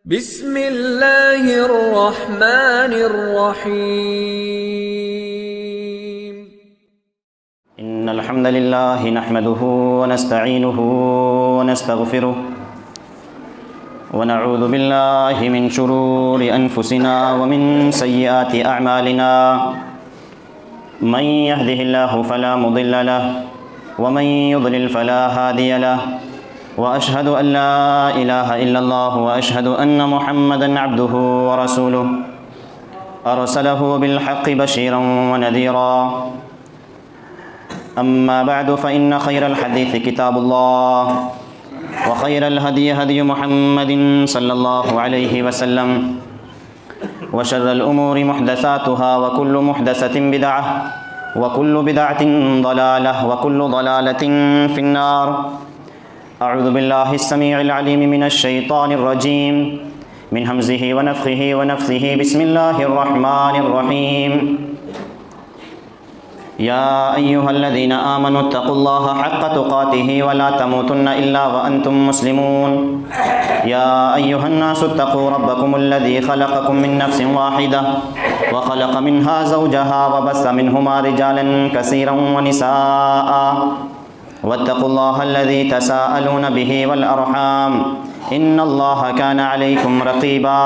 بسم اللہ الرحمن الرحیم ان الحمد للہ نحمده ونستعینه ونستغفره ونعوذ باللہ من شرور انفسنا ومن سیئات اعمالنا من يهده الله فلا مضل له ومن يضلل فلا هادي له واشهد ان لا اله الا الله واشهد ان محمدا عبده ورسوله ارسله بالحق بشيرا ونذيرا اما بعد فان خير الحديث كتاب الله وخير الهدي هدي محمد صلى الله عليه وسلم وشر الامور محدثاتها وكل محدثة بدعة وكل بدعة ضلالة وكل ضلالة في النار. اعوذ باللہ السمیع العلیم من الشیطان الرجیم من ہمزہ ونفخہ ونفثہ بسم اللہ الرحمن الرحیم. یا ایہا الذین آمنوا اتقوا اللہ حق تقاتہ ولا تموتن الا وانتم مسلمون. یا ایہا الناس اتقوا ربکم الذی خلقکم من نفس واحدہ وخلق منها زوجها وبث منہما رجالا کثیرا ونساء واتقوا الله الذي تساءلون به والأرحام إن الله كان عليكم رقيبا.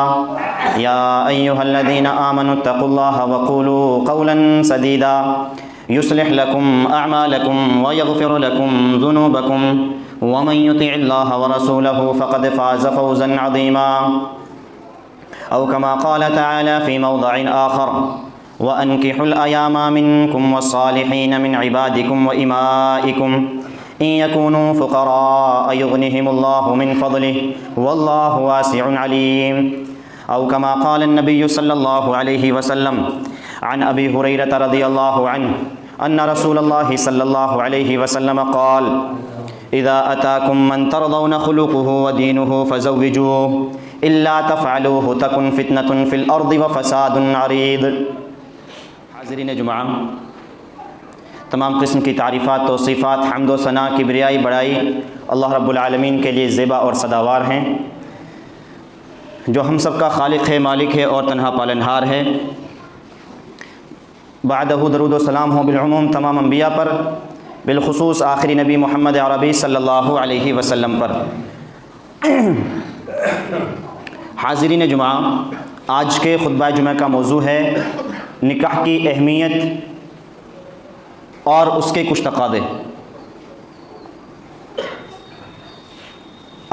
يا أيها الذين آمنوا اتقوا الله وقولوا قولا سديدا يصلح لكم أعمالكم ويغفر لكم ذنوبكم ومن يطع الله ورسوله فقد فاز فوزا عظيما. أو كما قال تعالى في موضع آخر وأنكحوا الأيام منكم والصالحين من عبادكم وإمائكم إن يكونوا فقراء يغنهم الله من فضله والله واسع عليم. أو كما قال النبي صلى الله عليه وسلم عن أبي هريرة رضي الله عنه أن رسول الله صلى الله عليه وسلم قال إذا أتاكم من ترضون خلقه ودينه فزوجوه إلا تفعلوه تكن فتنة في الأرض وفساد عريض. حاضرین جمعہ، تمام قسم کی تعریفات، توصیفات، حمد و ثنا، کبریائی، بڑائی اللہ رب العالمین کے لیے زیبا اور سداوار ہیں، جو ہم سب کا خالق ہے، مالک ہے اور تنہا پالنہار ہے. بعدہ درود و سلام ہو بالعموم تمام انبیاء پر، بالخصوص آخری نبی محمد عربی صلی اللہ علیہ وسلم پر. حاضرین جمعہ، آج کے خطبہ جمعہ کا موضوع ہے نکاح کی اہمیت اور اس کے کچھ تقاضے.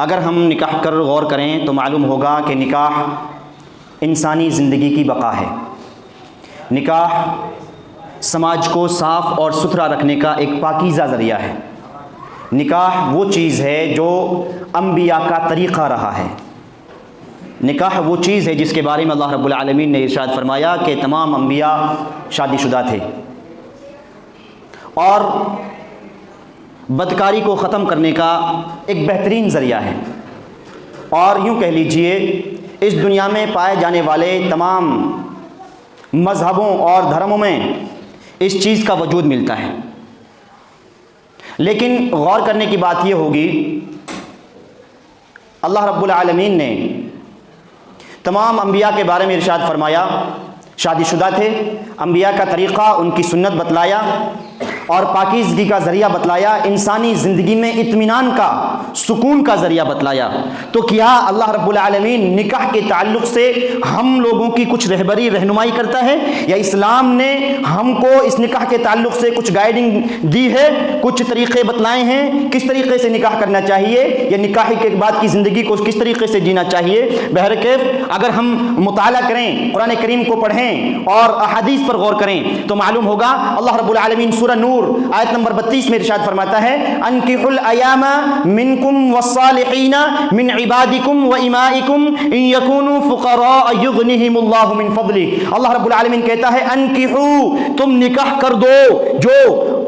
اگر ہم نکاح پر غور کریں تو معلوم ہوگا کہ نکاح انسانی زندگی کی بقا ہے. نکاح سماج کو صاف اور ستھرا رکھنے کا ایک پاکیزہ ذریعہ ہے. نکاح وہ چیز ہے جو انبیاء کا طریقہ رہا ہے. نکاح وہ چیز ہے جس کے بارے میں اللہ رب العالمین نے ارشاد فرمایا کہ تمام انبیاء شادی شدہ تھے، اور بدکاری کو ختم کرنے کا ایک بہترین ذریعہ ہے. اور یوں کہہ لیجئے اس دنیا میں پائے جانے والے تمام مذہبوں اور دھرموں میں اس چیز کا وجود ملتا ہے. لیکن غور کرنے کی بات یہ ہوگی، اللہ رب العالمین نے تمام انبیاء کے بارے میں ارشاد فرمایا، شادی شدہ تھے، انبیاء کا طریقہ، ان کی سنت بتلایا اور پاکیزگی کا ذریعہ بتلایا، انسانی زندگی میں اطمینان کا، سکون کا ذریعہ بتلایا. تو کیا اللہ رب العالمین نکاح کے تعلق سے ہم لوگوں کی کچھ رہبری رہنمائی کرتا ہے، یا اسلام نے ہم کو اس نکاح کے تعلق سے کچھ گائیڈنگ دی ہے، کچھ طریقے بتلائے ہیں کس طریقے سے نکاح کرنا چاہیے، یا نکاح کے بعد کی زندگی کو کس طریقے سے جینا چاہیے؟ بہرکیف اگر ہم مطالعہ کریں، قرآن کریم کو پڑھیں اور احادیث پر غور کریں تو معلوم ہوگا اللہ رب العالمین سورہ نور آیت نمبر 32 میں ارشاد فرماتا ہے انکحوا الایام منکم والصالحین من عبادکم وامائکم ان یکونوا فقراء یغنہم اللہ من فضلہ. اللہ رب العالمین کہتا ہے انکحوا، تم نکاح کر دو جو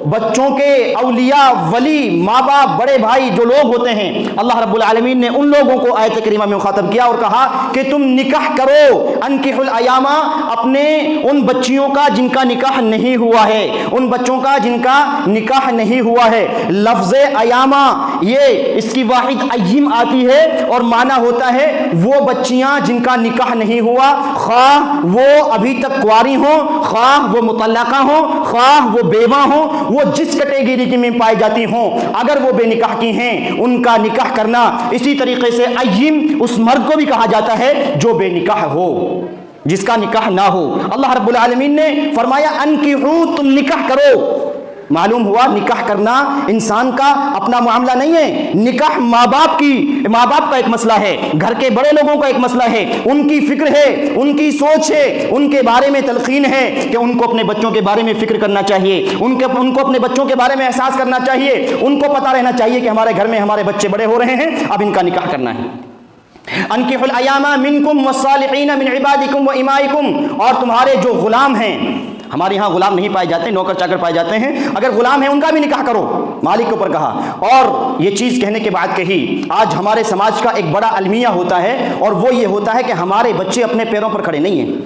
بچوں کے اولیاء، ولی، ماں باپ، بڑے بھائی جو لوگ ہوتے ہیں، اللہ رب العالمین نے ان لوگوں کو آیت کریمہ میں مخاطب کیا اور کہا کہ تم نکاح کرو، انکحوا الایاما، اپنے ان بچیوں کا جن کا نکاح نہیں ہوا ہے، ان بچوں کا جن کا نکاح نہیں ہوا ہے۔ لفظ ایاما یہ اس کی واحد ایم آتی ہے اور معنی ہوتا ہے وہ بچیاں جن کا نکاح نہیں ہوا، خواہ وہ ابھی تک کنواری ہوں، خواہ وہ مطلقہ ہوں، خواہ وہ بیوہ ہوں، وہ جس کیٹیگری میں پائی جاتی ہوں، اگر وہ بے نکاح کی ہیں ان کا نکاح کرنا۔ اسی طریقے سے ایم اس مرد کو بھی کہا جاتا ہے جو بے نکاح ہو، جس کا نکاح نہ ہو۔ اللہ رب العالمین نے فرمایا انکحوا، تم نکاح کرو۔ معلوم ہوا نکاح کرنا انسان کا اپنا معاملہ نہیں ہے، نکاح ماں باپ کا ایک مسئلہ ہے، گھر کے بڑے لوگوں کا ایک مسئلہ ہے، ان کی فکر ہے، ان کی سوچ ہے، ان کے بارے میں تلقین ہے کہ ان کو اپنے بچوں کے بارے میں فکر کرنا چاہیے، ان کو اپنے بچوں کے بارے میں احساس کرنا چاہیے، ان کو پتہ رہنا چاہیے کہ ہمارے گھر میں ہمارے بچے بڑے ہو رہے ہیں، اب ان کا نکاح کرنا ہے۔ انکحوا الایام منکم والصالحین من عبادکم وامائکم، اور تمہارے جو غلام ہیں، ہمارے ہاں غلام نہیں پائے جاتے، نوکر چاکر پائے جاتے ہیں، اگر غلام ہیں ان کا بھی نکاح کرو، مالک کے اوپر کہا۔ اور یہ چیز کہنے کے بعد کہی، آج ہمارے سماج کا ایک بڑا المیہ ہوتا ہے اور وہ یہ ہوتا ہے کہ ہمارے بچے اپنے پیروں پر کھڑے نہیں ہیں،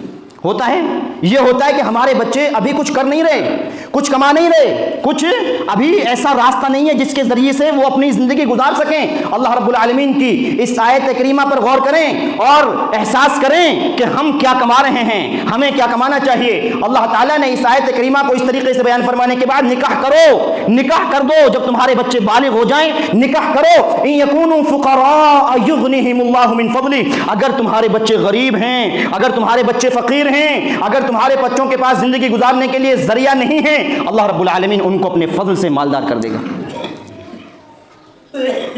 ہوتا ہے یہ ہوتا ہے کہ ہمارے بچے ابھی کچھ کر نہیں رہے، کچھ کما نہیں رہے، کچھ ابھی ایسا راستہ نہیں ہے جس کے ذریعے سے وہ اپنی زندگی گزار سکیں۔ اللہ رب العالمین کی اس آیت کریمہ پر غور کریں اور احساس کریں کہ ہم کیا کما رہے ہیں، ہمیں کیا کمانا چاہیے۔ اللہ تعالیٰ نے اس آیت کریمہ کو اس طریقے سے بیان فرمانے کے بعد نکاح کرو، نکاح کر دو جب تمہارے بچے بالغ ہو جائیں، نکاح کرو۔ ان یکونوا فقراء یغنیہم اللہ من فضلہ، اگر تمہارے بچے غریب ہیں، اگر تمہارے بچے فقیر ہیں، اگر تمہارے بچوں کے پاس زندگی گزارنے کے لیے ذریعہ نہیں ہے، اللہ رب العالمین ان کو اپنے فضل سے مالدار کر دے گا۔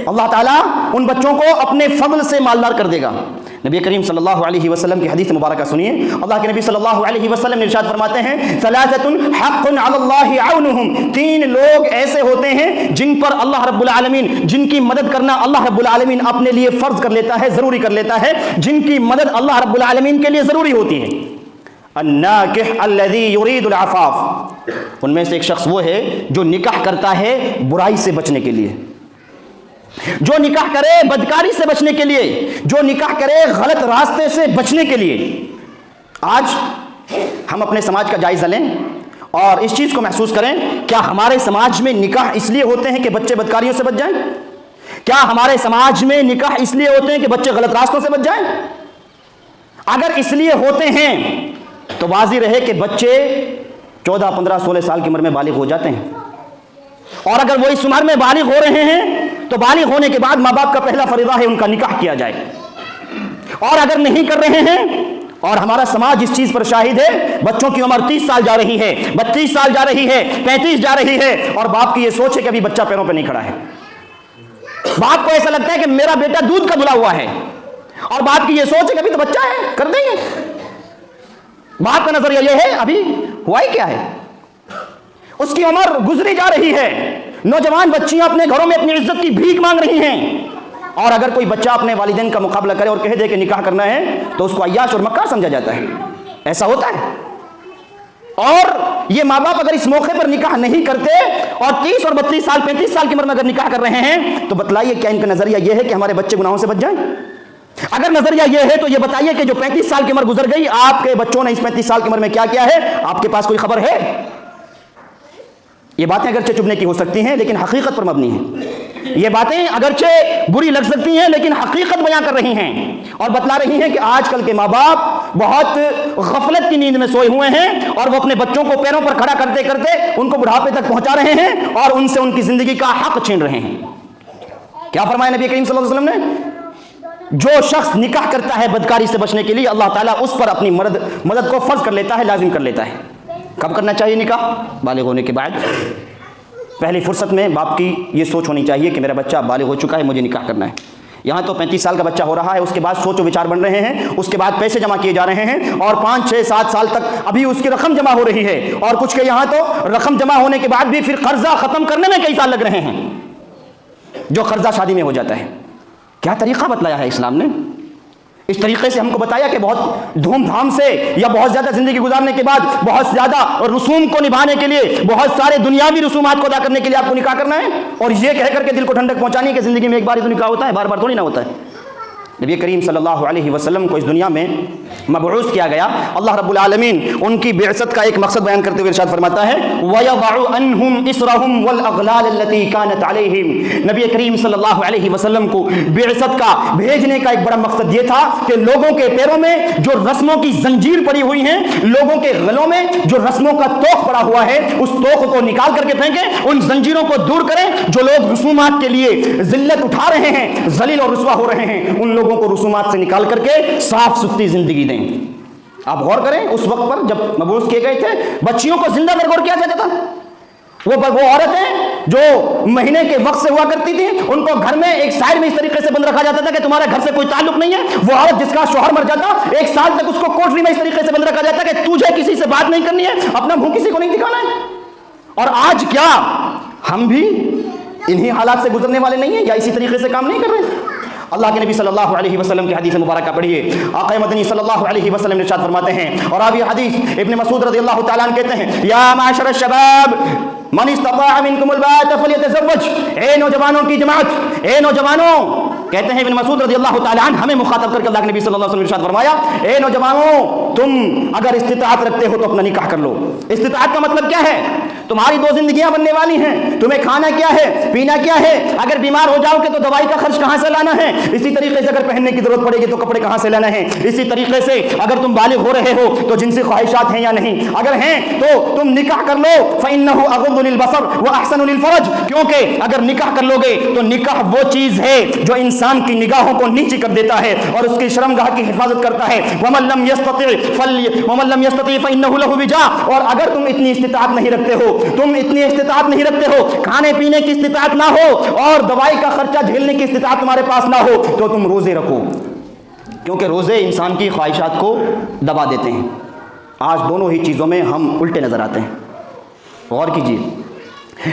اللہ تعالیٰ ان بچوں کو اپنے فضل سے مالدار کر دے گا۔ نبی کریم صلی اللہ علیہ وسلم کی حدیث مبارکہ سنیے، اللہ کے نبی صلی اللہ علیہ وسلم نے ارشاد فرماتے ہیں ثلاثۃ حق علی اللہ عونہم، تین لوگ ایسے ہوتے ہیں جن پر اللہ رب العالمین، جن کی مدد کرنا اللہ رب العالمین اپنے لیے فرض کر لیتا ہے، ضروری کر لیتا ہے، جن کی مدد اللہ رب العالمین کے لیے ضروری ہوتی ہے۔ الناکح الذی یرید العفاف، ان میں سے ایک شخص وہ ہے جو نکاح کرتا ہے برائی سے بچنے کے لیے، جو نکاح کرے بدکاری سے بچنے کے لیے، جو نکاح کرے غلط راستے سے بچنے کے لیے۔ آج ہم اپنے سماج کا جائزہ لیں اور اس چیز کو محسوس کریں، کیا ہمارے سماج میں نکاح اس لیے ہوتے ہیں کہ بچے بدکاریوں سے بچ جائیں؟ کیا ہمارے سماج میں نکاح اس لیے ہوتے ہیں کہ بچے غلط راستوں سے بچ جائیں؟ اگر اس لیے ہوتے ہیں تو واضح رہے کہ بچے 14, 15, 16 سال کی عمر میں بالغ ہو جاتے ہیں، اور اگر وہ اس عمر میں بالغ ہو رہے ہیں تو بالغ ہونے کے بعد ماں باپ کا پہلا فریضہ ہے ان کا نکاح کیا جائے، اور اگر نہیں کر رہے ہیں، اور ہمارا سماج اس چیز پر شاہد ہے، بچوں کی عمر 30 سال جا رہی ہے، 32 سال جا رہی ہے، 35 جا رہی ہے، اور باپ کی یہ سوچ ہے کہ ابھی بچہ پیروں پہ نہیں کھڑا ہے۔ باپ کو ایسا لگتا ہے کہ میرا بیٹا دودھ کا دھلا ہوا ہے، اور باپ کی یہ سوچ ہے کہ ابھی تو بچہ ہے، کر دیں گے۔ باپ کا نظریہ یہ ہے ابھی ہوا ہی کیا ہے، اس کی عمر گزری جا رہی ہے، نوجوان بچیاں اپنے گھروں میں اپنی عزت کی بھیک مانگ رہی ہیں، اور اگر کوئی بچہ اپنے والدین کا مقابلہ کرے اور کہہ دے کہ نکاح کرنا ہے تو اس کو عیاش اور مکار سمجھا جاتا ہے۔ ایسا ہوتا ہے، اور یہ ماں باپ اگر اس موقع پر نکاح نہیں کرتے اور 30 اور 32 سال 35 سال کی عمر میں اگر نکاح کر رہے ہیں تو بتلائیے کیا ان کا نظریہ یہ ہے کہ ہمارے بچے گناہوں سے بچ جائیں؟ اگر نظریہ یہ ہے تو یہ بتائیے کہ جو 35 سال کی عمر گزر گئی، آپ کے بچوں نے اس 35 سال کی عمر میں کیا کیا ہے، آپ کے پاس کوئی خبر ہے؟ یہ باتیں اگرچہ چبھنے کی ہو سکتی ہیں لیکن حقیقت پر مبنی ہیں، یہ باتیں اگرچہ بری لگ سکتی ہیں لیکن حقیقت بیان کر رہی ہیں اور بتلا رہی ہیں کہ آج کل کے ماں باپ بہت غفلت کی نیند میں سوئے ہوئے ہیں، اور وہ اپنے بچوں کو پیروں پر کھڑا کرتے کرتے ان کو بڑھاپے تک پہنچا رہے ہیں اور ان سے ان کی زندگی کا حق چھین رہے ہیں۔ کیا فرمایا نبی کریم صلی اللہ علیہ وسلم نے؟ جو شخص نکاح کرتا ہے بدکاری سے بچنے کے لیے، اللہ تعالیٰ اس پر اپنی مدد کو فرض کر لیتا ہے، لازم کر لیتا ہے۔ کب کرنا چاہیے نکاح؟ بالغ ہونے کے بعد، پہلی فرصت میں باپ کی یہ سوچ ہونی چاہیے کہ میرا بچہ بالغ ہو چکا ہے، مجھے نکاح کرنا ہے۔ یہاں تو 35 سال کا بچہ ہو رہا ہے، اس کے بعد سوچ و وچار بن رہے ہیں، اس کے بعد پیسے جمع کیے جا رہے ہیں، اور 5, 6, 7 سال تک ابھی اس کی رقم جمع ہو رہی ہے، اور کچھ کے یہاں تو رقم جمع ہونے کے بعد بھی پھر قرضہ ختم کرنے میں کئی سال لگ رہے ہیں، جو قرضہ شادی میں ہو جاتا ہے۔ کیا طریقہ بتلایا ہے اسلام نے؟ اس طریقے سے ہم کو بتایا کہ بہت دھوم دھام سے یا بہت زیادہ زندگی گزارنے کے بعد بہت زیادہ رسوم کو نبھانے کے لیے، بہت سارے دنیاوی رسومات کو ادا کرنے کے لیے آپ کو نکاح کرنا ہے، اور یہ کہہ کر کے دل کو ٹھنڈک پہنچانی ہے کہ زندگی میں ایک بار ہی تو نکاح ہوتا ہے، بار بار تھوڑی نہ ہوتا ہے۔ نبی کریم صلی اللہ علیہ وسلم کو اس دنیا میں مبعوث کیا گیا۔ اللہ رب العالمین ان کی بعثت کا ایک مقصد بیان کرتے ہوئے ارشاد فرماتا ہے وَيَضَعُ عَنْهُمْ إِصْرَهُمْ وَالْأَغْلَالَ الَّتِي كَانَتْ عَلَيْهِمْ۔ نبی کریم صلی اللہ علیہ وسلم کو بعثت کا بھیجنے کا ایک بڑا مقصد یہ تھا کہ لوگوں کے پیروں میں جو رسموں کی زنجیر پڑی ہوئی ہیں، لوگوں کے گلوں میں جو رسموں کا توق پڑا ہوا ہے، اس توق کو نکال کر کے پھینکیں، ان زنجیروں کو دور کریں۔ جو لوگ رسومات کے لیے ذلت اٹھا رہے ہیں، ذلیل اور رسوا ہو رہے ہیں، ان لوگوں کو رسومات سے نکال کر کے صاف ستھری زندگی دیں۔ آپ غور کریں، اس وقت پر جب مبعوث کیے گئے تھے بچیوں کو زندہ درگور کیا جاتا تھا۔ وہ عورتیں جو مہینے کے وقت سے ہوا کرتی تھیں، ان کو گھر میں ایک سائڈ میں اس طریقے سے بند رکھا جاتا تھا کہ تمہارا گھر سے کوئی تعلق نہیں ہے۔ وہ عورت جس کا شوہر مر جاتا، ایک سال تک اس کو کوٹری میں اس طریقے سے بند رکھا جاتا کہ تجھے کسی سے بات نہیں کرنی ہے، اپنا منہ کسی کو نہیں دکھانا ہے۔ اور آج کیا ہم بھی انہی حالات سے گزرنے والے نہیں ہیں، یا اسی طریقے سے کام نہیں کر رہے؟ اللہ کے نبی صلی اللہ علیہ وسلم کی حدیث مبارکہ پڑھیے۔ آقا مدنی صلی اللہ علیہ وسلم ارشاد فرماتے ہیں، اور آپ یہ حدیث ابن مسعود رضی اللہ تعالیٰ عنہ کہتے ہیں، یا معاشر الشباب من استطاع منکم الباءۃ فلیتزوج۔ اے نوجوانوں کی جماعت، اے نوجوانوں، کہتے ہیں ابن مسعود رضی اللہ تعالیٰ عنہ ہمیں مخاطب کر کے اللہ کے نبی صلی اللہ علیہ وسلم ارشاد فرمایا، اے نوجوانوں، تم اگر استطاعت رکھتے ہو تو اپنا نکاح کر لو۔ استطاعت کا مطلب کیا ہے؟ تمہاری دو زندگیاں بننے والی ہیں، تمہیں کھانا کیا ہے، پینا کیا ہے، اگر بیمار ہو جاؤ گے تو دوائی کا خرچ کہاں سے لانا ہے، اسی طریقے سے اگر پہننے کی ضرورت پڑے گی تو کپڑے کہاں سے لانا ہے، اسی طریقے سے اگر تم بالغ ہو رہے ہو تو جنسی خواہشات ہیں یا نہیں، اگر ہیں تو تم نکاح کر لو۔ فإنه أغض للبصر وأحسن للفرج، کیونکہ اگر نکاح کر لو گے تو نکاح وہ چیز ہے جو انسان کی نگاہوں کو نیچی کر دیتا ہے اور اس کی شرمگاہ کی حفاظت کرتا ہے۔ ومن لم يستطع فإنه له وجاء، اور اگر تم اتنی استطاعت نہیں رکھتے ہو، تم اتنی استطاعت نہیں رکھتے ہو، کھانے پینے کی استطاعت نہ ہو اور دوائی کا خرچہ جھیلنے کی استطاعت تمہارے پاس نہ ہو، تو تم روزے رکھو، کیونکہ روزے انسان کی خواہشات کو دبا دیتے ہیں۔ آج دونوں ہی چیزوں میں ہم الٹے نظر آتے ہیں۔ غور کیجیے،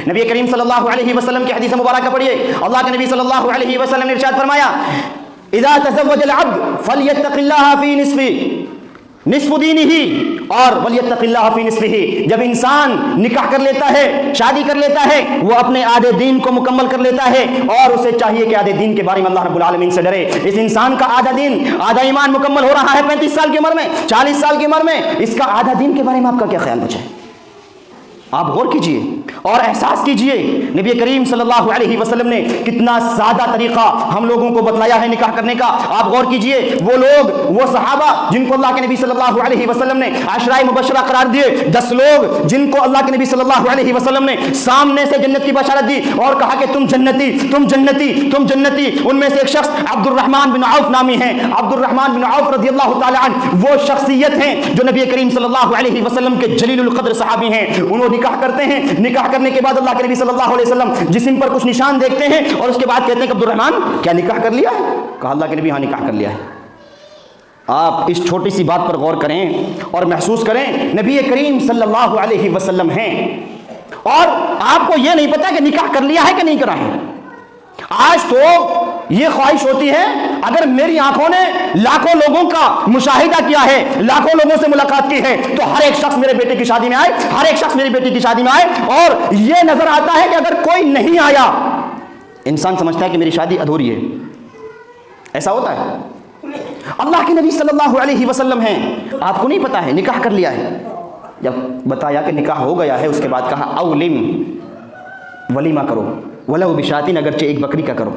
نبی کریم صلی اللہ علیہ وسلم کی حدیث مبارکہ پڑھیے۔ اللہ کے نبی صلی اللہ علیہ وسلم نے ارشاد فرمایا، اذا تزوج العبد فلیتق اللہ فی نصف دینہ اور ولیتق اللہ فی نصفہ، جب انسان نکاح کر لیتا ہے، شادی کر لیتا ہے، وہ اپنے آدھے دین کو مکمل کر لیتا ہے، اور اسے چاہیے کہ آدھے دین کے بارے میں اللہ رب العالمین سے ڈرے۔ اس انسان کا آدھا دین، آدھا ایمان مکمل ہو رہا ہے 35 سال کی عمر میں، 40 سال کی عمر میں، اس کا آدھا دین کے بارے میں آپ کا کیا خیال بچا ہے؟ آپ غور کیجئے اور احساس کیجئے، نبی کریم صلی اللہ علیہ وسلم نے کتنا سادہ طریقہ ہم لوگوں کو بتلایا ہے نکاح کرنے کا۔ آپ غور کیجئے، وہ لوگ، وہ صحابہ جن کو اللہ کے نبی صلی اللہ علیہ وسلم نے عشرہ مبشرہ قرار دیے، 10 لوگ جن کو اللہ کے نبی صلی اللہ علیہ وسلم نے سامنے سے جنت کی بشارت دی اور کہا کہ تم جنتی، تم جنتی، تم جنتی۔ ان میں سے ایک شخص عبد الرحمن بن عوف نامی ہیں۔ عبد الرحمن بن عوف رضی اللہ تعالی عنہ وہ شخصیت ہیں جو نبی کریم صلی اللہ علیہ وسلم کے جلیل القدر صحابی ہیں۔ انہوں نکاح کرتے ہیں، نکاح کرنے کے بعد اللہ کے نبی صلی اللہ علیہ وسلم جسم پر کچھ نشان دیکھتے ہیں اور اس کے بعد کہتے ہیں کہ عبد الرحمن کیا نکاح کر لیا ہے؟ کہا اللہ کے نبی ہاں نکاح کر لیا ہے۔ آپ اس چھوٹی سی بات پر غور کریں اور محسوس کریں، نبی کریم صلی اللہ علیہ وسلم ہیں اور آپ کو یہ نہیں پتا کہ نکاح کر لیا ہے کہ نہیں کرا ہے۔ آج تو یہ خواہش ہوتی ہے، اگر میری آنکھوں نے لاکھوں لوگوں کا مشاہدہ کیا ہے، لاکھوں لوگوں سے ملاقات کی ہے، تو ہر ایک شخص میرے بیٹے کی شادی میں آئے، ہر ایک شخص میری بیٹی کی شادی میں آئے، اور یہ نظر آتا ہے کہ اگر کوئی نہیں آیا، انسان سمجھتا ہے کہ میری شادی ادھوری ہے۔ ایسا ہوتا ہے؟ اللہ کے نبی صلی اللہ علیہ وسلم ہیں، آپ کو نہیں پتا ہے نکاح کر لیا ہے۔ جب بتایا کہ نکاح ہو گیا ہے، اس کے بعد کہا اولم، ولیمہ کرو، ولو بشاتین، اگرچہ ایک بکری کا کرو۔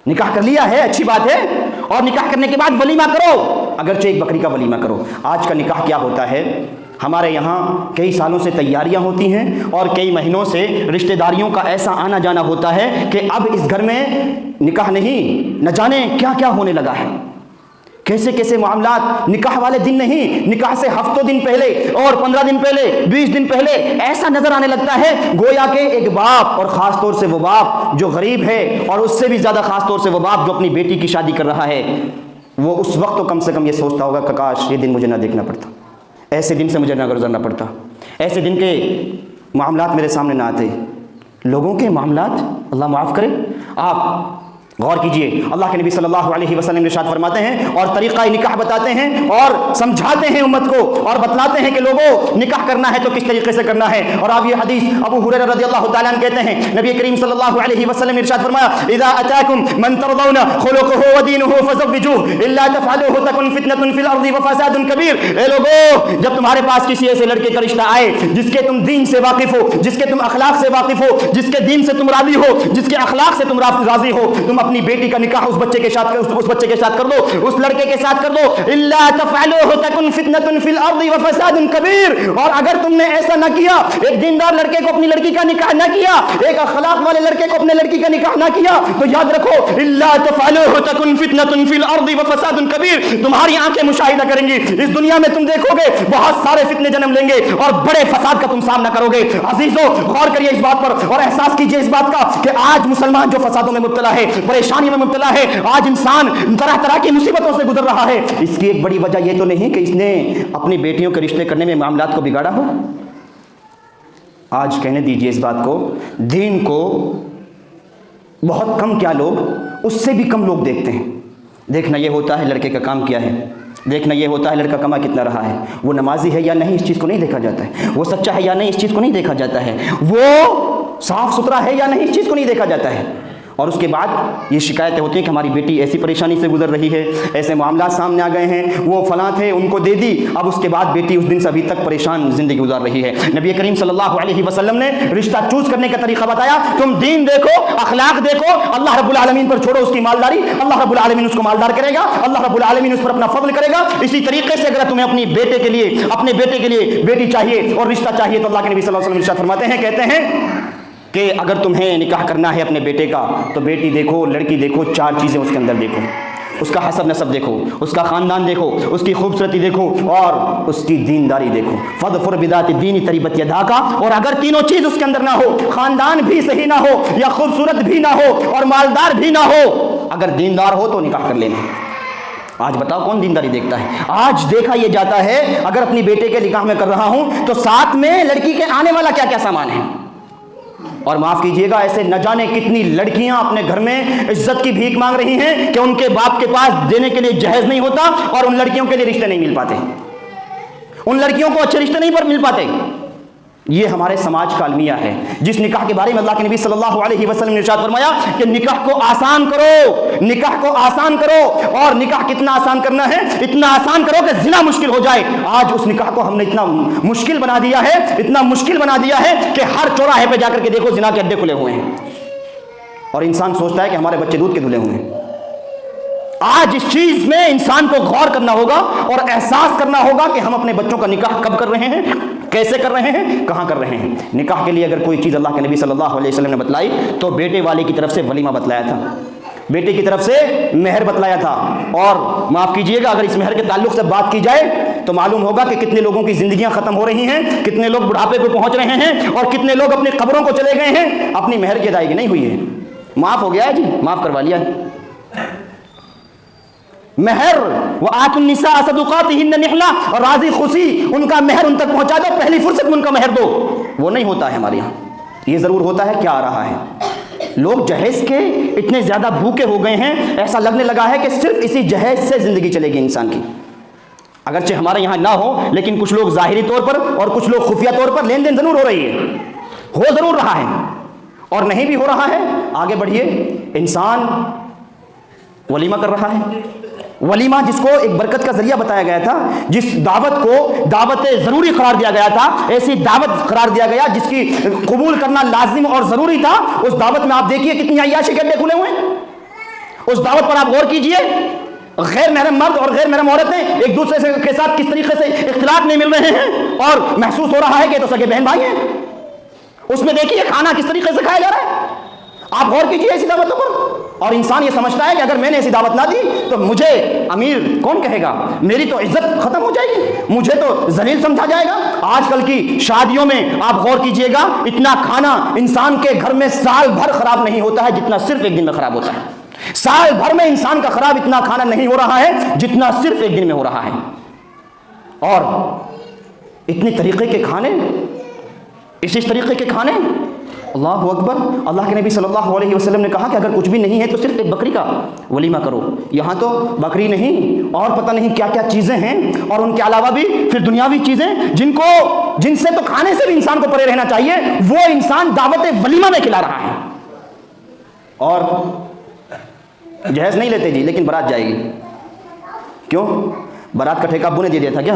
نکاح کر لیا ہے، اچھی بات ہے، اور نکاح کرنے کے بعد ولیمہ کرو، اگرچہ ایک بکری کا ولیمہ کرو۔ آج کا نکاح کیا ہوتا ہے؟ ہمارے یہاں کئی سالوں سے تیاریاں ہوتی ہیں اور کئی مہینوں سے رشتہ داریوں کا ایسا آنا جانا ہوتا ہے کہ اب اس گھر میں نکاح نہیں، نہ جانے کیا کیا ہونے لگا ہے، کیسے کیسے معاملات، نکاح والے دن نہیں، نکاح سے ہفتوں دن پہلے اور 15 دن پہلے، 20 دن پہلے ایسا نظر آنے لگتا ہے گویا کہ ایک باپ، اور خاص طور سے وہ باپ جو غریب ہے، اور اس سے بھی زیادہ خاص طور سے وہ باپ جو اپنی بیٹی کی شادی کر رہا ہے، وہ اس وقت تو کم سے کم یہ سوچتا ہوگا کہ کاش یہ دن مجھے نہ دیکھنا پڑتا، ایسے دن سے مجھے نہ گزرنا پڑتا، ایسے دن کے معاملات میرے سامنے نہ آتے۔ لوگوں کے معاملات اللہ معاف کرے، آپ غور کیجئے، اللہ کے نبی صلی اللہ علیہ وسلم ارشاد فرماتے ہیں اور طریقہ نکاح بتاتے ہیں اور سمجھاتے ہیں امت کو اور بتلاتے ہیں کہ لوگوں نکاح کرنا ہے تو کس طریقے سے کرنا ہے۔ اور آپ یہ حدیث ابو ہریرہ رضی اللہ تعالیٰ عنہ کہتے ہیں نبی کریم صلی اللہ علیہ وسلم ارشاد فرمایا اذا اتاکم من ترضون خلقه ودینه فزوجوه الا تفعلوه تکن فتنة فی الارض وفساد کبیر۔ اے لوگو، جب تمہارے پاس کسی ایسے لڑکے کا رشتہ آئے جس کے تم دین سے واقف ہو، جس کے تم اخلاق سے واقف ہو، جس کے دین سے تم راضی ہو، جس کے اخلاق سے تم راضی ہو، تم اپنی بیٹی کا نکاح اس بچے کے ساتھ کر دو، اس لڑکے کے ساتھ کر دو۔ الا تفعلوه تکن فتنة فی الارض وفساد کبیر۔ اور اگر تم نے ایسا نہ کیا، ایک دیندار لڑکے کو اپنی لڑکی کا نکاح نہ کیا، ایک اخلاق والے لڑکے کو اپنے لڑکی کا نکاح نہ کیا، تو یاد رکھو الا تفعلوه تکن فتنة فی الارض وفساد کبیر۔ تمہاری آنکھیں مشاہدہ کریں گی، اس دنیا میں تم دیکھو گے بہت سارے فتنے جنم لیں گے اور بڑے فساد کا تم سامنا کرو گے۔ عزیزو، غور کریے اس بات پر اور احساس کیجئے اس بات کا کہ آج مسلمان جو فسادوں میں مبتلا ہے، پریشانی میں مبتلا ہے، آج انسان طرح طرح کی مصیبتوں سے گزر رہا ہے، اس کی ایک بڑی وجہ یہ تو نہیں کہ اس نے اپنی بیٹیوں کے رشتے کرنے میں معاملات کو بگاڑا ہو۔ آج کہنے دیجئے اس بات کو، دین کو بہت کم کیا لوگ، اس سے بھی کم لوگ دیکھتے ہیں۔ دیکھنا یہ ہوتا ہے لڑکے کا کام کیا ہے، دیکھنا یہ ہوتا ہے لڑکا کما کتنا رہا ہے، وہ نمازی ہے یا نہیں اس چیز کو نہیں دیکھا جاتا ہے، وہ سچا ہے یا نہیں اس چیز کو نہیں دیکھا جاتا ہے، وہ صاف ستھرا ہے یا نہیں اس چیز کو نہیں دیکھا جاتا ہے۔ اور اس کے بعد یہ شکایتیں ہوتی ہیں کہ ہماری بیٹی ایسی پریشانی سے گزر رہی ہے، ایسے معاملات سامنے آ گئے ہیں، وہ فلاں تھے ان کو دے دی، اب اس کے بعد بیٹی اس دن سے ابھی تک پریشان زندگی گزار رہی ہے۔ نبی کریم صلی اللہ علیہ وسلم نے رشتہ چوز کرنے کا طریقہ بتایا، تم دین دیکھو، اخلاق دیکھو، اللہ رب العالمین پر چھوڑو اس کی مالداری، اللہ رب العالمین اس کو مالدار کرے گا، اللہ رب العالمین اس پر اپنا فضل کرے گا۔ اسی طریقے سے اگر تمہیں اپنے بیٹے کے لیے بیٹی چاہیے اور رشتہ چاہیے تو اللہ کے نبی صلی اللہ علیہ وسلم ارشاد فرماتے ہیں، کہتے ہیں کہ اگر تمہیں نکاح کرنا ہے اپنے بیٹے کا تو بیٹی دیکھو، لڑکی دیکھو، چار چیزیں اس کے اندر دیکھو، اس کا حسب نسب دیکھو، اس کا خاندان دیکھو، اس کی خوبصورتی دیکھو اور اس کی دینداری دیکھو۔ فَاظْفَرْ بِذَاتِ الدِّينِ تَرِبَتْ يَدَاكَ۔ اور اگر تینوں چیز اس کے اندر نہ ہو، خاندان بھی صحیح نہ ہو یا خوبصورت بھی نہ ہو اور مالدار بھی نہ ہو، اگر دیندار ہو تو نکاح کر لینا۔ آج بتاؤ کون دینداری دیکھتا ہے؟ آج دیکھا یہ جاتا ہے اگر اپنی بیٹے کے نکاح میں کر رہا ہوں تو ساتھ میں لڑکی کے آنے والا کیا کیا سامان ہے۔ اور معاف کیجئے گا، ایسے نہ جانے کتنی لڑکیاں اپنے گھر میں عزت کی بھیک مانگ رہی ہیں کہ ان کے باپ کے پاس دینے کے لیے جہیز نہیں ہوتا اور ان لڑکیوں کے لیے رشتے نہیں مل پاتے، ان لڑکیوں کو اچھے رشتے نہیں پر مل پاتے۔ یہ ہمارے سماج کا المیہ ہے، جس نکاح کے بارے میں اللہ کے نبی صلی اللہ علیہ وسلم نے ارشاد فرمایا کہ نکاح کو آسان کرو، نکاح کو آسان کرو۔ اور نکاح کتنا آسان کرنا ہے؟ اتنا آسان کرو کہ زنا مشکل ہو جائے۔ آج اس نکاح کو ہم نے اتنا مشکل بنا دیا ہے، اتنا مشکل بنا دیا ہے کہ ہر چوراہے پہ جا کر کے دیکھو زنا کے اڈے کھلے ہوئے ہیں اور انسان سوچتا ہے کہ ہمارے بچے دودھ کے دھلے ہوئے ہیں۔ آج اس چیز میں انسان کو غور کرنا ہوگا اور احساس کرنا ہوگا کہ ہم اپنے بچوں کا نکاح کب کر رہے ہیں، کیسے کر رہے ہیں، کہاں کر رہے ہیں۔ نکاح کے لیے اگر کوئی چیز اللہ کے نبی صلی اللہ علیہ وسلم نے بتلائی تو بیٹے والے کی طرف سے ولیمہ بتلایا تھا، بیٹے کی طرف سے مہر بتلایا تھا۔ اور معاف کیجئے گا، اگر اس مہر کے تعلق سے بات کی جائے تو معلوم ہوگا کہ کتنے لوگوں کی زندگیاں ختم ہو رہی ہیں، کتنے لوگ بڑھاپے پہ پہنچ رہے ہیں اور کتنے لوگ اپنی قبروں کو چلے گئے ہیں، اپنی مہر کی ادائیگی نہیں ہوئی ہے۔ معاف ہو گیا ہے جی، معاف کروا لیا ہے۔ مہر وآتوا النساء صدقاتهن نحلہ، اور راضی خوشی ان کا مہر ان تک پہنچا دو، پہلی فرصت میں ان کا مہر دو۔ وہ نہیں ہوتا ہے ہمارے یہاں۔ یہ ضرور ہوتا ہے کیا آ رہا ہے، لوگ جہیز کے اتنے زیادہ بھوکے ہو گئے ہیں، ایسا لگنے لگا ہے کہ صرف اسی جہیز سے زندگی چلے گی انسان کی۔ اگرچہ ہمارے یہاں نہ ہو لیکن کچھ لوگ ظاہری طور پر اور کچھ لوگ خفیہ طور پر لین دین ضرور ہو رہی ہے، ہو ضرور رہا ہے اور نہیں بھی ہو رہا ہے۔ آگے بڑھیے، انسان ولیمہ کر رہا ہے، ولیمہ جس کو ایک برکت کا ذریعہ بتایا گیا تھا، جس دعوت کو دعوت ضروری قرار دیا گیا تھا، ایسی دعوت قرار دیا گیا جس کی قبول کرنا لازم اور ضروری تھا، اس دعوت میں آپ دیکھیے کتنی عیاشی کے اڈے کھلے ہوئے ہیں۔ اس دعوت پر آپ غور کیجئے، غیر محرم مرد اور غیر محرم عورتیں ایک دوسرے کے ساتھ کس طریقے سے اختلاط میں مل رہے ہیں اور محسوس ہو رہا ہے کہ تو سگے بہن بھائی ہیں۔ اس میں دیکھیے کھانا کس طریقے سے کھایا جا رہا ہے، آپ غور کیجئے ایسی دعوتوں پر۔ اور انسان یہ سمجھتا ہے کہ اگر میں نے ایسی دعوت نہ دی تو مجھے امیر کون کہے گا، میری تو عزت ختم ہو جائے گی، مجھے تو ذلیل سمجھا جائے گا۔ آج کل کی شادیوں میں آپ غور کیجئے گا، اتنا کھانا انسان کے گھر میں سال بھر خراب نہیں ہوتا ہے جتنا صرف ایک دن میں خراب ہوتا ہے۔ سال بھر میں انسان کا خراب اتنا کھانا نہیں ہو رہا ہے جتنا صرف ایک دن میں ہو رہا ہے۔ اور اتنے طریقے کے کھانے، اس طریقے کے کھانے، اللہ اکبر. اللہ کے نبی صلی اللہ علیہ وسلم نے کہا کہ اگر کچھ بھی نہیں ہے تو صرف ایک بکری کا ولیمہ کرو. یہاں تو بکری نہیں اور پتہ نہیں کیا کیا چیزیں ہیں, اور ان کے علاوہ بھی پھر دنیاوی چیزیں جن سے تو کھانے سے بھی انسان کو پرے رہنا چاہیے, وہ انسان دعوت ولیمہ میں کھلا رہا ہے. اور جہیز نہیں لیتے جی, لیکن بارات جائے گی. کیوں؟ بارات کا ٹھیکہ ابو نے دے دیا تھا کیا؟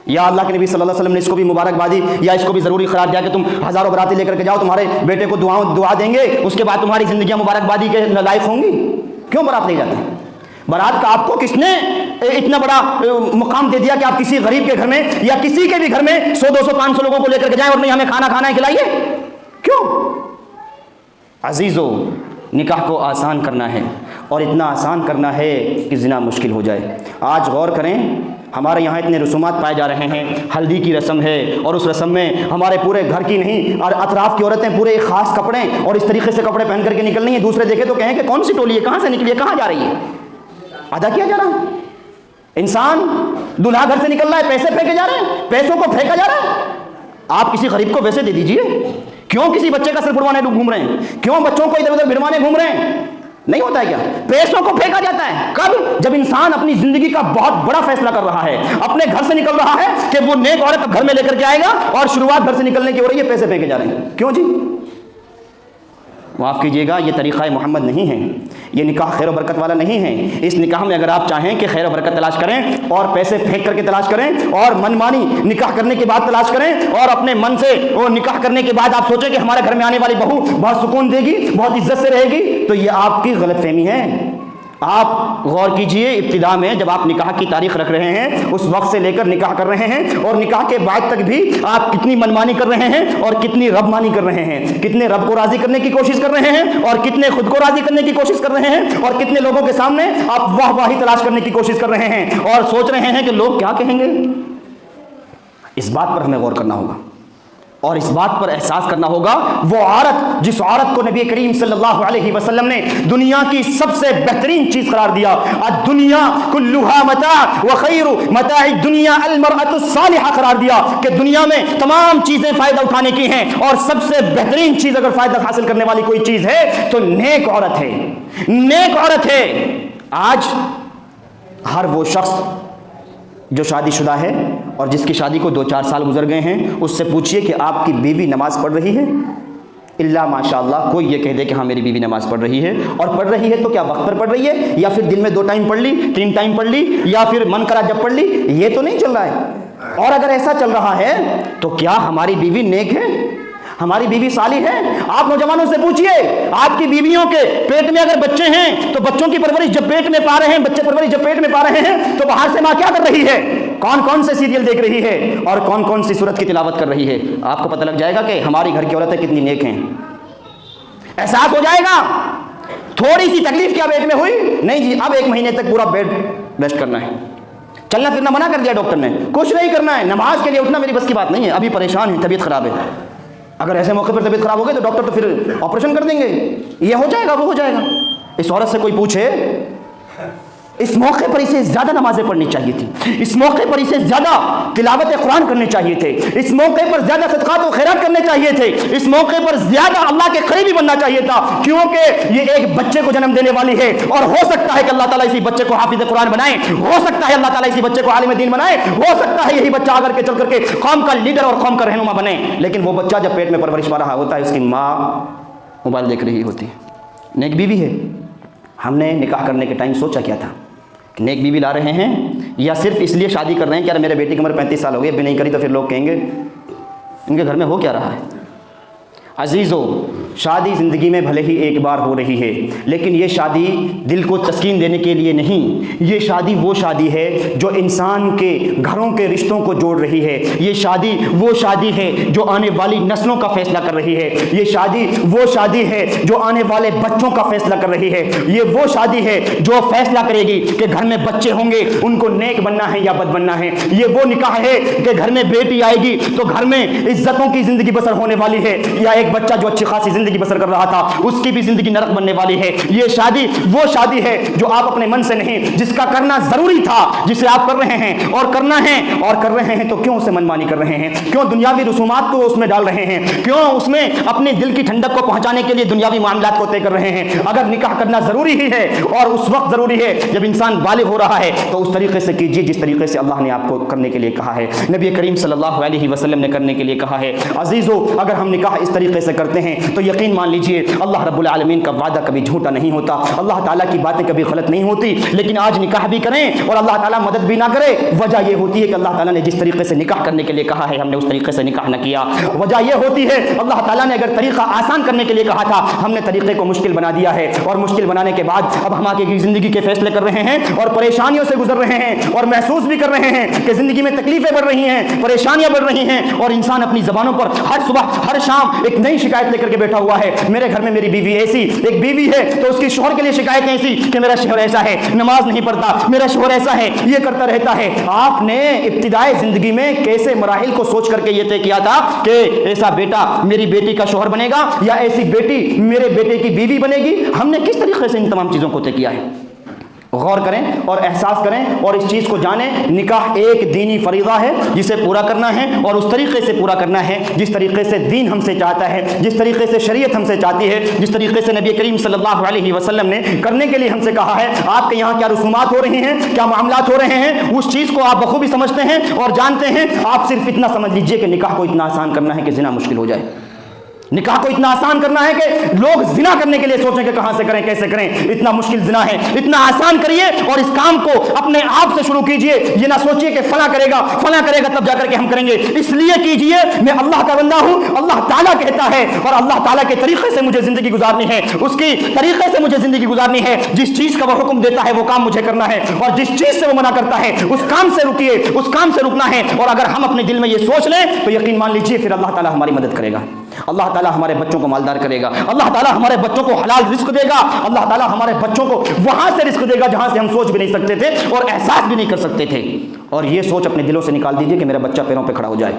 یا اللہ کے نبی صلی اللہ علیہ وسلم نے اس کو بھی مبارکبادی یا اس کو بھی ضروری قرار دیا کہ تم ہزاروں براتی لے کر کے جاؤ, تمہارے بیٹے کو دعا دیں گے, اس کے بعد تمہاری زندگیاں مبارکبادی کے لائق ہوں گی. کیوں بارات نہیں جاتے؟ بارات کا آپ کو کس نے اتنا بڑا مقام دے دیا کہ آپ کسی غریب کے گھر میں یا کسی کے بھی گھر میں 100 200 500 لوگوں کو لے کر کے جائیں اور نہیں ہمیں کھانا ہے کھلائیے؟ کیوں؟ عزیزو, نکاح کو آسان کرنا ہے, اور اتنا آسان کرنا ہے کہ زنا مشکل ہو جائے. آج غور کریں, ہمارے یہاں اتنے رسومات پائے جا رہے ہیں. ہلدی کی رسم ہے, اور اس رسم میں ہمارے پورے گھر کی نہیں اور اطراف کی عورتیں پورے ایک خاص کپڑے اور اس طریقے سے کپڑے پہن کر کے نکل رہی ہیں. دوسرے دیکھے تو کہیں کہ کون سی ٹولی ہے, کہاں سے نکلی ہے, کہاں جا رہی ہے؟ ادا کیا جا رہا ہے. انسان دلہا گھر سے نکل رہا ہے, پیسے پھینکے جا رہے ہیں, پیسوں کو پھینکا جا رہا ہے. آپ کسی غریب کو ویسے دے دیجئے. کیوں کسی بچے کا سر پھڑوانے گھوم رہے ہیں؟ کیوں بچوں کو ادھر ادھر بھڑوانے گھوم رہے ہیں؟ نہیں ہوتا ہے کیا؟ پیسوں کو پھینکا جاتا ہے. کب؟ جب انسان اپنی زندگی کا بہت بڑا فیصلہ کر رہا ہے, اپنے گھر سے نکل رہا ہے کہ وہ نیک عورت گھر میں لے کر کے آئے گا, اور شروعات گھر سے نکلنے کی ہو رہی ہے, پیسے پھینکے جا رہے ہیں. کیوں جی؟ معاف کیجیے گا, یہ طریقہ محمد نہیں ہے. یہ نکاح خیر و برکت والا نہیں ہے. اس نکاح میں اگر آپ چاہیں کہ خیر و برکت تلاش کریں اور پیسے پھینک کر کے تلاش کریں اور من مانی نکاح کرنے کے بعد تلاش کریں, اور اپنے من سے وہ نکاح کرنے کے بعد آپ سوچیں کہ ہمارے گھر میں آنے والی بہو بہت سکون دے گی, بہت عزت سے رہے گی, تو یہ آپ کی غلط فہمی ہے. آپ غور کیجئے, ابتدا میں جب آپ نکاح کی تاریخ رکھ رہے ہیں اس وقت سے لے کر نکاح کر رہے ہیں, اور نکاح کے بعد تک بھی آپ کتنی منمانی کر رہے ہیں اور کتنی رب مانی کر رہے ہیں, کتنے رب کو راضی کرنے کی کوشش کر رہے ہیں اور کتنے خود کو راضی کرنے کی کوشش کر رہے ہیں, اور کتنے لوگوں کے سامنے آپ واہ واہی تلاش کرنے کی کوشش کر رہے ہیں اور سوچ رہے ہیں کہ لوگ کیا کہیں گے. اس بات پر ہمیں غور کرنا ہوگا اور اس بات پر احساس کرنا ہوگا. وہ عورت جس عورت کو نبی کریم صلی اللہ علیہ وسلم نے دنیا کی سب سے بہترین چیز قرار دیا, الدنیا کلھا متاع وخیر متاع الدنیا المرأة الصالحہ قرار دیا, کہ دنیا میں تمام چیزیں فائدہ اٹھانے کی ہیں اور سب سے بہترین چیز اگر فائدہ حاصل کرنے والی کوئی چیز ہے تو نیک عورت ہے, نیک عورت ہے. آج ہر وہ شخص جو شادی شدہ ہے اور جس کی شادی کو 2-4 سال گزر گئے ہیں, اس سے پوچھئے کہ آپ کی بیوی نماز پڑھ رہی ہے؟ اللہ ماشاء اللہ کوئی یہ کہہ دے کہ ہاں میری بیوی نماز پڑھ رہی ہے, اور پڑھ رہی ہے تو کیا وقت پر پڑھ رہی ہے, یا پھر دن میں 2 ٹائم پڑھ لی, 3 ٹائم پڑھ لی, یا پھر من کرا جب پڑھ لی؟ یہ تو نہیں چل رہا ہے. اور اگر ایسا چل رہا ہے تو کیا ہماری بیوی نیک ہے, ہماری بیوی صالح ہے؟ آپ نوجوانوں سے پوچھئے, آپ کی بیویوں کے پیٹ میں اگر بچے ہیں تو بچوں کی پرورش جب پیٹ میں پا رہے ہیں, بچے پرورش جب پیٹ میں پا رہے ہیں, تو باہر سے ماں کیا کر رہی ہے, کون کون سے سیریل دیکھ رہی ہے اور کون کون سی سورت کی تلاوت کر رہی ہے. آپ کو پتہ لگ جائے گا کہ ہماری گھر کی عورتیں کتنی نیک ہیں. احساس ہو جائے گا. تھوڑی سی تکلیف کیا پیٹ میں ہوئی, نہیں جی اب 1 مہینے تک پورا بیڈ ریسٹ کرنا ہے, چلنا پھرنا منع کر دیا ڈاکٹر نے, کچھ نہیں کرنا ہے, نماز کے لیے اٹھنا میری بس کی بات نہیں ہے, ابھی پریشان ہے, طبیعت خراب ہے. اگر ایسے موقع پر طبیعت خراب ہو گئی تو ڈاکٹر تو پھر آپریشن کر دیں گے, یہ ہو جائے گا وہ ہو جائے گا. اس عورت سے کوئی پوچھے, اس موقع پر اسے زیادہ نمازیں پڑھنی چاہیے تھی, اس موقع پر اسے زیادہ تلاوت قرآن کرنے چاہیے تھے, اس موقع پر زیادہ صدقات و خیرات کرنے چاہیے تھے, اس موقع پر زیادہ اللہ کے قریبی بننا چاہیے تھا, کیونکہ یہ ایک بچے کو جنم دینے والی ہے, اور ہو سکتا ہے کہ اللہ تعالیٰ اسی بچے کو حافظ قرآن بنائے, ہو سکتا ہے اللہ تعالیٰ اسی بچے کو عالم دین بنائے, ہو سکتا ہے یہی بچہ اگر کے چل کر کے قوم کا لیڈر اور قوم کا رہنما بنے. لیکن وہ بچہ جب پیٹ میں پرورش پا رہا ہوتا ہے, اس کی ماں موبائل دیکھ رہی ہوتی ہے. نیک بیوی ہے. ہم نے نکاح کرنے کے ٹائم سوچا کیا تھا, نیک بیوی لا رہے ہیں یا صرف اس لیے شادی کر رہے ہیں کہ یار میرے بیٹی کی عمر 35 سال ہو گئی, ابھی نہیں کری تو پھر لوگ کہیں گے ان کے گھر میں ہو کیا رہا ہے. عزیزو, شادی زندگی میں بھلے ہی ایک بار ہو رہی ہے, لیکن یہ شادی دل کو تسکین دینے کے لیے نہیں, یہ شادی وہ شادی ہے جو انسان کے گھروں کے رشتوں کو جوڑ رہی ہے. یہ شادی وہ شادی ہے جو آنے والی نسلوں کا فیصلہ کر رہی ہے. یہ شادی وہ شادی ہے جو آنے والے بچوں کا فیصلہ کر رہی ہے. یہ وہ شادی ہے جو فیصلہ کرے گی کہ گھر میں بچے ہوں گے, ان کو نیک بننا ہے یا بد بننا ہے. یہ وہ نکاح ہے کہ گھر میں بیٹی آئے گی تو گھر میں عزتوں کی زندگی بسر ہونے والی ہے, یا ایک بچہ جو اچھی خاصی زندگی بسر کر رہا تھا اس کی بھی زندگی نرک بننے والی ہے۔ یہ شادی وہ شادی ہے جو آپ اپنے من سے نہیں، جس کا کرنا ضروری تھا، جسے آپ کر رہے ہیں اور کرنا ہے اور کر رہے ہیں، تو کیوں اسے منمانی کر رہے ہیں؟ کیوں دنیاوی رسومات کو اس میں ڈال رہے ہیں؟ کیوں اس میں اپنے دل کی ٹھنڈک کو پہنچانے کے لیے دنیاوی معاملات کو طے کر رہے ہیں؟ اگر نکاح کرنا ضروری ہی ہے اور اس وقت ضروری ہے جب انسان بالغ ہو رہا ہے، تو اس طریقے سے کیجیے جس طریقے سے اللہ نے آپ کو کرنے کے لیے کہا ہے، نبی کریم صلی اللہ علیہ وسلم نے کرنے کے لیے کہا ہے۔ عزیزو، اگر ہم نکاح اس طریقے سے کرتے ہیں تو یقین مان لیجئے اللہ رب العالمین کا وعدہ کبھی جھوٹا نہیں ہوتا، اللہ تعالیٰ کی باتیں کبھی غلط نہیں ہوتی۔ لیکن آج نکاح بھی کریں اور اللہ تعالیٰ مدد بھی نہ کرے، وجہ یہ ہوتی ہے کہ اللہ تعالیٰ نے جس طریقے سے نکاح کرنے کے لیے کہا ہے ہم نے اس طریقے سے نکاح نہ کیا۔ وجہ یہ ہوتی ہے اللہ تعالیٰ نے اگر طریقہ آسان کرنے کے لیے کہا تھا، ہم نے طریقے کو مشکل بنا دیا ہے، اور مشکل بنانے کے بعد اب ہم آگے کی زندگی کے فیصلے کر رہے ہیں اور پریشانیوں سے گزر رہے ہیں اور محسوس بھی کر رہے ہیں کہ زندگی میں تکلیفیں بڑھ رہی ہیں، پریشانیاں بڑھ رہی ہیں، اور انسان اپنی زبانوں پر ہر صبح ہر شام ایک نئی شکایت لے کر کے بیٹھا ہوا ہے۔ میرے گھر میں میری بیوی ایسی، ایک بیوی ہے تو اس کی شوہر کے لیے شکایت ایسی کہ میرا شوہر ایسا ہے، نماز نہیں پڑھتا، میرا شوہر ایسا ہے، یہ کرتا رہتا ہے۔ آپ نے ابتدائی زندگی میں کیسے مراحل کو سوچ کر کے یہ طے کیا تھا کہ ایسا بیٹا میری بیٹی کا شوہر بنے گا یا ایسی بیٹی میرے بیٹے کی بیوی بنے گی؟ ہم نے کس طریقے سے ان تمام چیزوں کو طے کیا ہے؟ غور کریں اور احساس کریں اور اس چیز کو جانیں، نکاح ایک دینی فریضہ ہے جسے پورا کرنا ہے اور اس طریقے سے پورا کرنا ہے جس طریقے سے دین ہم سے چاہتا ہے، جس طریقے سے شریعت ہم سے چاہتی ہے، جس طریقے سے نبی کریم صلی اللہ علیہ وسلم نے کرنے کے لیے ہم سے کہا ہے۔ آپ کے یہاں کیا رسومات ہو رہی ہیں، کیا معاملات ہو رہے ہیں، اس چیز کو آپ بخوبی سمجھتے ہیں اور جانتے ہیں۔ آپ صرف اتنا سمجھ لیجئے کہ نکاح کو اتنا آسان کرنا ہے کہ زنا مشکل ہو جائے، نکاح کو اتنا آسان کرنا ہے کہ لوگ زنا کرنے کے لیے سوچیں کہ کہاں سے کریں، کیسے کریں، اتنا مشکل زنا ہے، اتنا آسان کریے اور اس کام کو اپنے آپ سے شروع کیجئے۔ یہ نہ سوچئے کہ فلاں کرے گا تب جا کر کے ہم کریں گے، اس لیے کیجئے میں اللہ کا بندہ ہوں، اللہ تعالیٰ کہتا ہے اور اللہ تعالیٰ کے طریقے سے مجھے زندگی گزارنی ہے، اس کی طریقے سے مجھے زندگی گزارنی ہے۔ جس چیز کا وہ حکم دیتا ہے وہ کام مجھے کرنا ہے، اور جس چیز سے وہ منع کرتا ہے اس کام سے رکیے، اس کام سے رکنا ہے۔ اور اگر ہم اپنے دل میں یہ سوچ لیں تو یقین مان لیجئے پھر اللہ تعالیٰ ہماری مدد کرے گا، اللہ تعالیٰ ہمارے بچوں کو مالدار کرے گا، اللہ تعالیٰ ہمارے بچوں کو حلال رزق دے گا، اللہ تعالیٰ ہمارے بچوں کو وہاں سے رزق دے گا جہاں سے ہم سوچ بھی نہیں سکتے تھے اور احساس بھی نہیں کر سکتے تھے۔ اور یہ سوچ اپنے دلوں سے نکال دیجئے کہ میرا بچہ پیروں پہ کھڑا ہو جائے،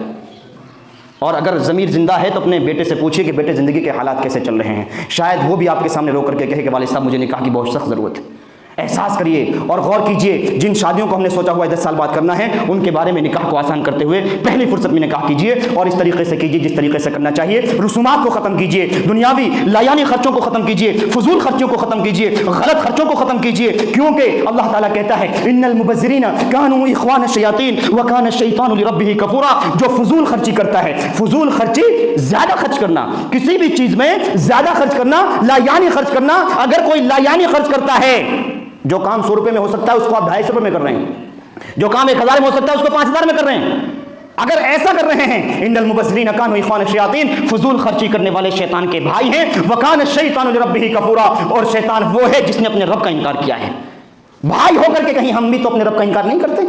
اور اگر ضمیر زندہ ہے تو اپنے بیٹے سے پوچھئے کہ بیٹے زندگی کے حالات کیسے چل رہے ہیں، شاید وہ بھی آپ کے سامنے رو کر کے کہے کہ والد صاحب مجھے نکاح کی بہت سخت ضرورت ہے۔ احساس کریے اور غور کیجئے، جن شادیوں کو ہم نے سوچا ہوا ہے 10 سال بعد کرنا ہے، ان کے بارے میں نکاح کو آسان کرتے ہوئے پہلی فرصت میں نکاح کیجئے اور اس طریقے سے کیجئے جس طریقے سے کرنا چاہیے۔ رسومات کو ختم کیجئے، دنیاوی لایانی خرچوں کو ختم کیجئے، فضول خرچوں کو ختم کیجئے، غلط خرچوں کو ختم کیجئے، کیونکہ اللہ تعالیٰ کہتا ہے ان المبذرین کانوا اخوان الشیاطین وکان الشیطان لربہ کفورا۔ جو فضول خرچی کرتا ہے، فضول خرچی زیادہ خرچ کرنا، کسی بھی چیز میں زیادہ خرچ کرنا، لایانی خرچ کرنا، اگر کوئی لایانی خرچ کرتا ہے، جو کام 100 روپے میں ہو سکتا ہے اس کو آپ 250 روپے میں کر رہے ہیں، جو کام 1000 میں ہو سکتا ہے اس کو 5000 میں کر رہے ہیں۔ اگر ایسا کر رہے ہیں، ان المبذرین کانوا اخوان الشیاطین، فضول خرچی کرنے والے شیطان کے بھائی ہیں، وکان الشیطان لربہ کفورا، اور شیطان وہ ہے جس نے اپنے رب کا انکار کیا ہے۔ بھائی ہو کر کے کہیں ہم بھی تو اپنے رب کا انکار نہیں کرتے،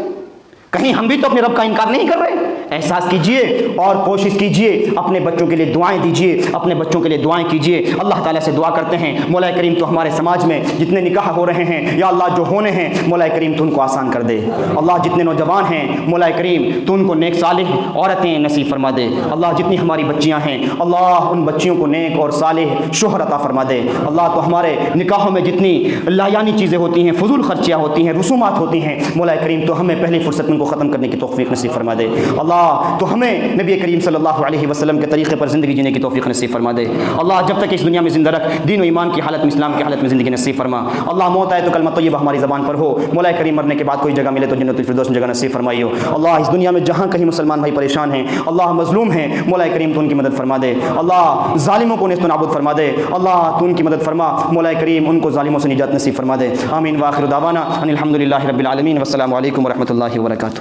کہیں ہم بھی تو اپنے رب کا انکار نہیں کر رہے۔ احساس کیجئے اور کوشش کیجئے، اپنے بچوں کے لیے دعائیں دیجئے، اپنے بچوں کے لیے دعائیں کیجئے۔ اللہ تعالیٰ سے دعا کرتے ہیں مولا کریم تو ہمارے سماج میں جتنے نکاح ہو رہے ہیں یا اللہ جو ہونے ہیں، مولا کریم تو ان کو آسان کر دے۔ اللہ جتنے نوجوان ہیں مولا کریم تو ان کو نیک صالح عورتیں نصیب فرما دے۔ اللہ جتنی ہماری بچیاں ہیں اللہ ان بچیوں کو نیک اور صالح شوہر عطا فرما دے۔ اللہ تو ہمارے نکاحوں میں جتنی لایانی چیزیں ہوتی ہیں، فضول خرچیاں ہوتی ہیں، رسومات ہوتی ہیں، مولا کریم تو ہمیں پہلی فرصت میں ان کو ختم کرنے کی توفیق نصیب فرما دے۔ اللہ تو ہمیں نبی کریم صلی اللہ علیہ وسلم کے طریقے پر زندگی جینے کی توفیق نصیب فرما دے۔ اللہ جب تک اس دنیا میں زندہ رکھ، دین و ایمان کی حالت میں، اسلام کی حالت میں زندگی نصیب فرما۔ اللہ موت آئے تو کلمہ طیبہ ہماری زبان پر ہو، مولا کریم مرنے کے بعد کوئی جگہ ملے تو جنت الفردوس میں جگہ نصیب فرمائیو۔ اللہ اس دنیا میں جہاں کہیں مسلمان بھائی پریشان ہیں، اللہ مظلوم ہیں، مولا کریم تو ان کی مدد فرما دے۔ اللہ ظالموں کو نیست و نابود فرما دے، اللہ تو ان کی مدد فرما، مولا کریم ان کو ظالموں سے نجات نصیب فرما دے۔ آمین۔ وآخر دعوانا ان الحمد للہ رب العالمین، والسلام علیکم ورحمۃ اللہ وبرکاتہ۔